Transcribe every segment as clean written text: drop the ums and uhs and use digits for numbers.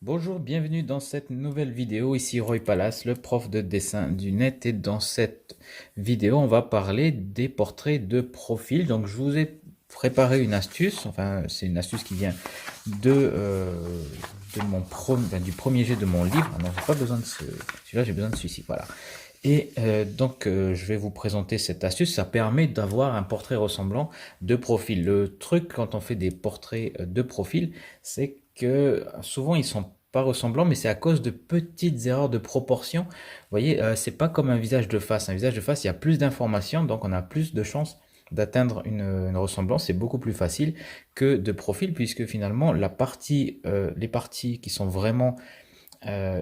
Bonjour, bienvenue dans cette nouvelle vidéo. Ici Roy Palace, le prof de dessin du net. Et dans cette vidéo, on va parler des portraits de profil. Donc, je vous ai préparé une astuce. Enfin, c'est une astuce qui vient du premier jet de mon livre. Ah non, j'ai pas besoin de celui-là, j'ai besoin de celui-ci. Voilà. Je vais vous présenter cette astuce. Ça permet d'avoir un portrait ressemblant de profil. Le truc quand on fait des portraits de profil, c'est que souvent ils sont pas ressemblants, mais c'est à cause de petites erreurs de proportion. Vous voyez, c'est pas comme un visage de face. Un visage de face, il y a plus d'informations, donc on a plus de chances d'atteindre une ressemblance. C'est beaucoup plus facile que de profil, puisque finalement les parties qui sont vraiment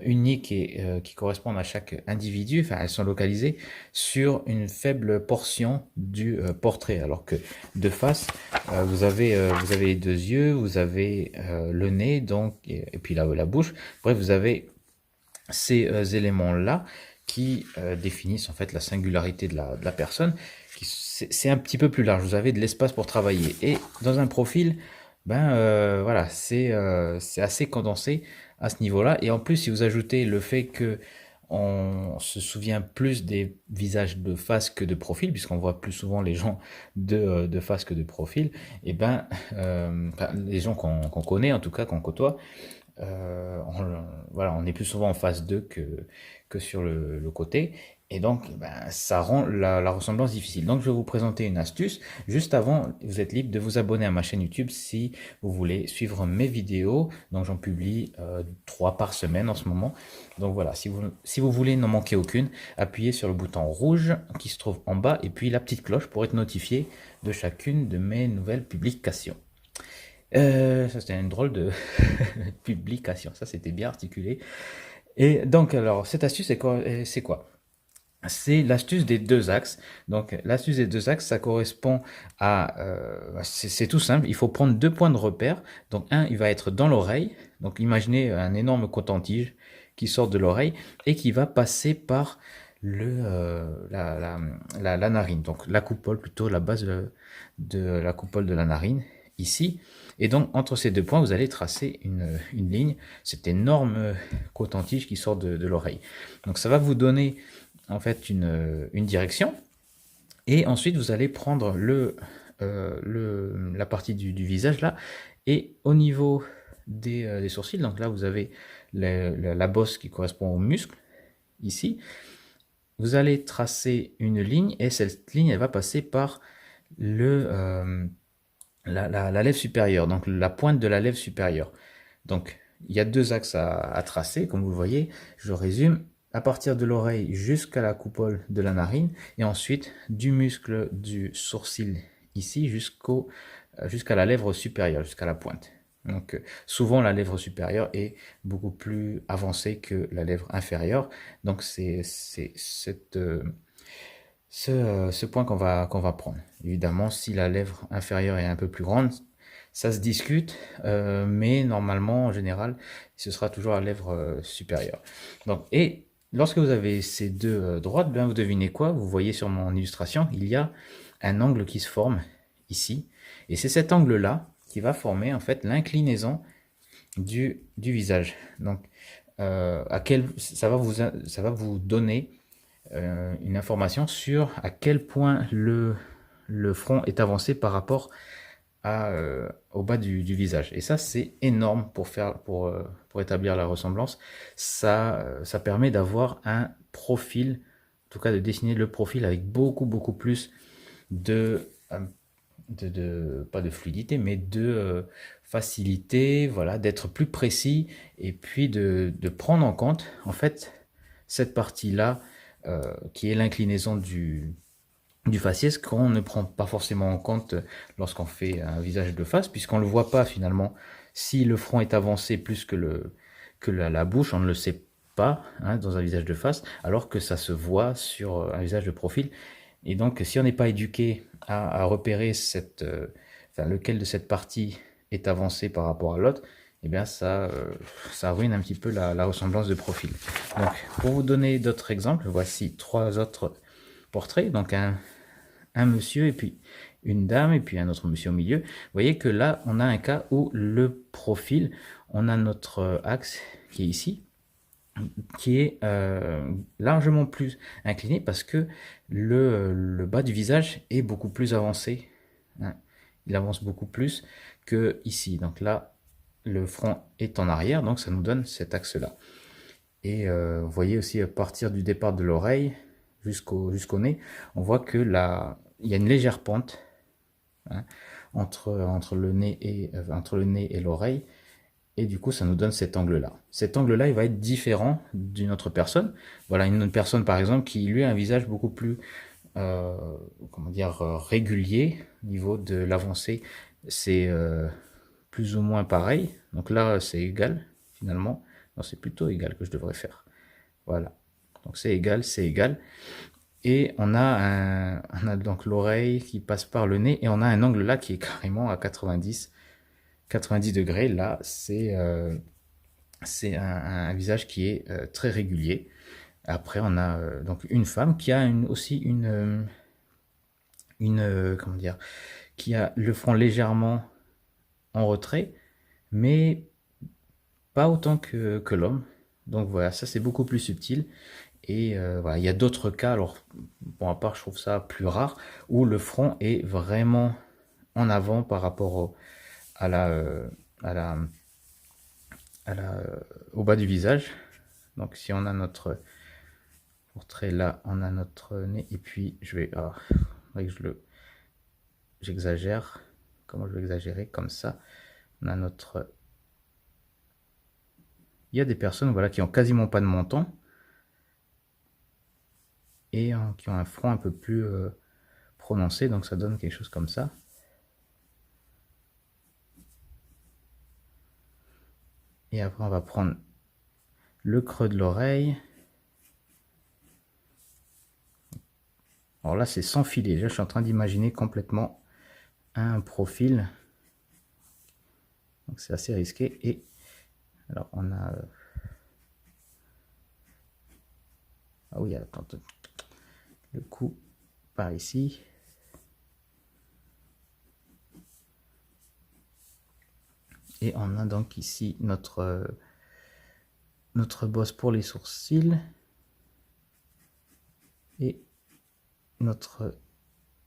uniques et qui correspondent à chaque individu, enfin elles sont localisées sur une faible portion du portrait, alors que de face, vous avez les deux yeux, vous avez le nez, donc, et puis la bouche, bref, vous avez ces éléments-là qui définissent en fait la singularité de la personne. C'est un petit peu plus large, vous avez de l'espace pour travailler. Et dans un profil, voilà, c'est assez condensé à ce niveau-là. Et en plus, si vous ajoutez le fait que on se souvient plus des visages de face que de profil, puisqu'on voit plus souvent les gens de face que de profil, et les gens qu'on connaît, en tout cas qu'on côtoie, voilà, on est plus souvent en face d'eux que sur le côté. Et donc, ça rend la ressemblance difficile. Donc, je vais vous présenter une astuce. Juste avant, vous êtes libre de vous abonner à ma chaîne YouTube si vous voulez suivre mes vidéos. Donc, j'en publie 3 par semaine en ce moment. Donc, voilà, si vous voulez n'en manquer aucune, appuyez sur le bouton rouge qui se trouve en bas et puis la petite cloche pour être notifié de chacune de mes nouvelles publications. Ça c'était une drôle de publication, ça c'était bien articulé. Et donc alors cette astuce c'est quoi? C'est l'astuce des deux axes. Donc l'astuce des deux axes, ça correspond à... c'est tout simple, il faut prendre deux points de repère. Donc un, il va être dans l'oreille. Donc imaginez un énorme coton-tige qui sort de l'oreille et qui va passer par la narine. Donc la coupole, plutôt la base de la coupole de la narine, ici. Et donc entre ces deux points, vous allez tracer une ligne, cet énorme coton-tige qui sort de l'oreille. Donc ça va vous donner en fait une direction, et ensuite vous allez prendre la partie du visage là, et au niveau des sourcils, donc là vous avez la bosse qui correspond au muscle ici, vous allez tracer une ligne, et cette ligne elle va passer par la lèvre supérieure, donc la pointe de la lèvre supérieure. Donc il y a deux axes à tracer, comme vous le voyez. Je résume: à partir de l'oreille jusqu'à la coupole de la narine, et ensuite du muscle du sourcil ici jusqu'à la lèvre supérieure, jusqu'à la pointe. Donc souvent la lèvre supérieure est beaucoup plus avancée que la lèvre inférieure. Donc c'est ce point qu'on va prendre. Évidemment, si la lèvre inférieure est un peu plus grande, ça se discute, mais normalement, en général, ce sera toujours la lèvre supérieure. Donc, et lorsque vous avez ces deux droites, vous devinez quoi? Vous voyez sur mon illustration, il y a un angle qui se forme ici, et c'est cet angle-là qui va former en fait l'inclinaison du visage. Donc, ça va vous donner une information sur à quel point le front est avancé par rapport au bas du visage. Et ça, c'est énorme pour établir la ressemblance. Ça permet d'avoir un profil, en tout cas de dessiner le profil avec beaucoup plus de, pas de fluidité, mais de facilité, voilà, d'être plus précis, et puis de prendre en compte, en fait, cette partie-là, qui est l'inclinaison du faciès, qu'on ne prend pas forcément en compte lorsqu'on fait un visage de face, puisqu'on ne le voit pas finalement. Si le front est avancé plus que la bouche, on ne le sait pas, hein, dans un visage de face, alors que ça se voit sur un visage de profil. Et donc si on n'est pas éduqué à repérer lequel de cette partie est avancé par rapport à l'autre, eh bien ça ruine un petit peu la ressemblance de profil. Donc pour vous donner d'autres exemples, voici trois autres portraits. Donc un monsieur une dame et puis un autre monsieur au milieu. Vous voyez que là, on a un cas où le profil, on a notre axe qui est ici, qui est largement plus incliné parce que le bas du visage est beaucoup plus avancé. Hein. Il avance beaucoup plus que ici. Donc là, le front est en arrière, donc ça nous donne cet axe-là. Et vous voyez aussi à partir du départ de l'oreille jusqu'au nez, on voit que là, il y a une légère pente, hein, entre le nez et l'oreille. Et du coup, ça nous donne cet angle-là. Cet angle-là, il va être différent d'une autre personne. Voilà, une autre personne, par exemple, qui lui a un visage beaucoup plus, comment dire, régulier au niveau de l'avancée. C'est plus ou moins pareil. Donc là, c'est égal, finalement. Non, c'est plutôt égal que je devrais faire. Voilà. Donc c'est égal, c'est égal. Et on a donc l'oreille qui passe par le nez et on a un angle là qui est carrément à 90 degrés. Là, c'est un visage qui est très régulier. Après, on a donc une femme qui a aussi comment dire, qui a le front légèrement en retrait, mais pas autant que l'homme. Donc voilà, ça c'est beaucoup plus subtil. Et voilà, il y a d'autres cas, alors pour ma part je trouve ça plus rare, où le front est vraiment en avant par rapport à à la, au bas du visage. Donc si on a notre portrait là, on a notre nez, et puis je vais, j'exagère, comment je vais exagérer, comme ça, on a notre, il y a des personnes voilà, qui ont quasiment pas de menton, et qui ont un front un peu plus prononcé, donc ça donne quelque chose comme ça. Et après on va prendre le creux de l'oreille. Alors là c'est sans filet, là je suis en train d'imaginer complètement un profil, donc c'est assez risqué. Et alors on a ah oui, attends, le cou par ici. Et on a donc ici notre bosse pour les sourcils. Et notre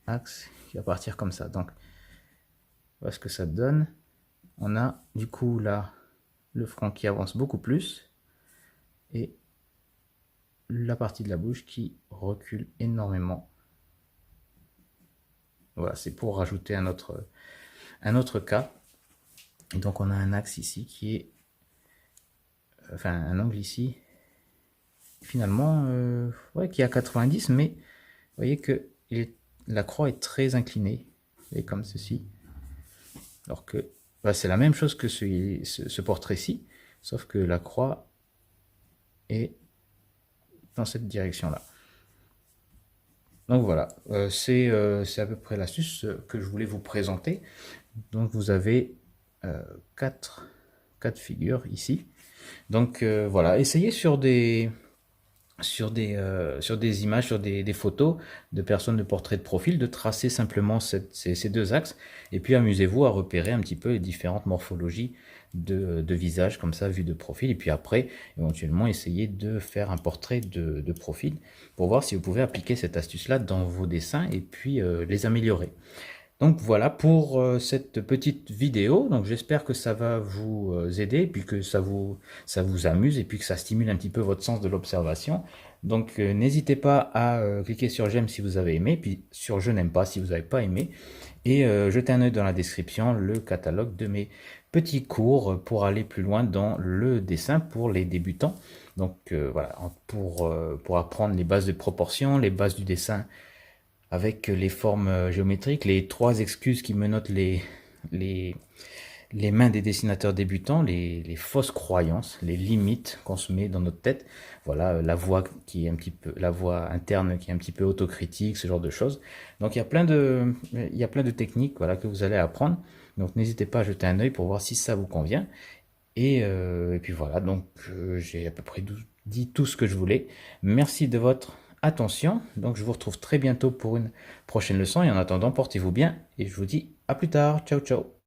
axe qui va partir comme ça. Donc, voilà ce que ça donne. On a du coup là le front qui avance beaucoup plus. Et la partie de la bouche qui recule énormément. Voilà, c'est pour rajouter un autre cas. Et donc on a un axe ici qui est, enfin un angle ici, finalement, ouais, qui est à 90, mais vous voyez que la croix est très inclinée, et comme ceci. Alors que bah, c'est la même chose que ce portrait-ci, sauf que la croix est dans cette direction-là. Donc voilà, c'est à peu près l'astuce que je voulais vous présenter. Donc vous avez quatre figures ici. Donc voilà, essayez sur des images, sur des photos de personnes de portrait de profil, de tracer simplement ces deux axes, et puis amusez-vous à repérer un petit peu les différentes morphologies de visage, comme ça, vu de profil, et puis après, éventuellement, essayez de faire un portrait de profil, pour voir si vous pouvez appliquer cette astuce-là dans vos dessins, et puis les améliorer. Donc voilà pour cette petite vidéo. Donc j'espère que ça va vous aider, et puis que ça vous amuse, et puis que ça stimule un petit peu votre sens de l'observation. Donc n'hésitez pas à cliquer sur j'aime si vous avez aimé, puis sur je n'aime pas si vous n'avez pas aimé. Et jetez un œil dans la description, le catalogue de mes petits cours pour aller plus loin dans le dessin pour les débutants. Donc voilà, pour apprendre les bases de proportion, les bases du dessin avec les formes géométriques, les 3 excuses qui menottent les mains des dessinateurs débutants, les fausses croyances, les limites qu'on se met dans notre tête. Voilà, la voix interne qui est un petit peu autocritique, ce genre de choses. Donc il y a plein de techniques, voilà, que vous allez apprendre. Donc n'hésitez pas à jeter un œil pour voir si ça vous convient. Et puis voilà, donc j'ai à peu près dit tout ce que je voulais. Merci de votre attention. Donc je vous retrouve très bientôt pour une prochaine leçon et en attendant, portez-vous bien et je vous dis à plus tard. Ciao, ciao.